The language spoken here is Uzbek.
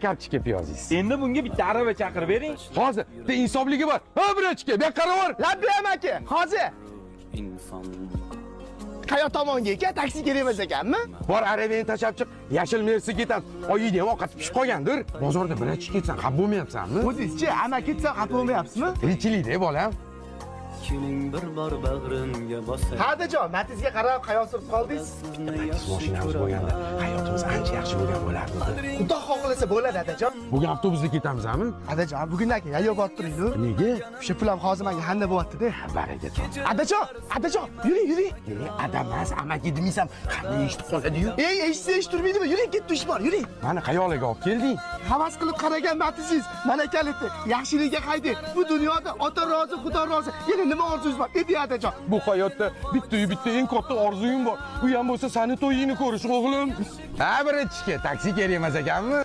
kartochka piyozisiz. Endi bunga bitta arava chaqirib bering. Hozir, bitta insobligi bor. Ha, birachka, bu yoqqa qara bor. Labbiyam aka, hozir. Qayoq tomonga ekan? Taksi kerak emas ekanmi? Bor, aravani tashab chiq. Yashil Mersi ketadi. Oyingda ham ovqat pishib qolgandir. Bozorda birachka ketsan, xafa bo'lmayapsanmi? O'zingizchi, ama ketsam xafa bo'lmayapsizmi? Tirikchilikda bolam. Kuning bir bor bag'rimga bosar. Hadijon, Matizga qarab qayoq surib qoldingiz? Mashinamiz bo'lganda hayotimiz ancha yaxshi bo'lgan bo'lardi. Xudo xohlasa bo'ladi, Adajon. Bugun avtobusda ketamizmi? Adajon, bugundan keyin yayov borib turinglar. Nega? O'sha pulam hozir menga handa bo'lyapti-da. Baraka top. Adajon, yuring. Adam emas, amaki demaysan, qanday eshitib qoladi-yu? Ey, eshitsa turmaydimi? Yuring, ketdi ish bor, yuring. Mani qayoqlarga olib kelding? Havas qilib qaragan Matizingiz, mana kaliti, yaxshilikka qaydi. Bu dunyoda ota rozi, Xudo rozi. Yana nima orzungiz bor? Edi Adajon. Bu hayotda bitta eng katta orzuyim bor. U ham bo'lsa seni to'yingni ko'rish, o'g'lim. Ha, birachka, taksi kerak emas ekanmi?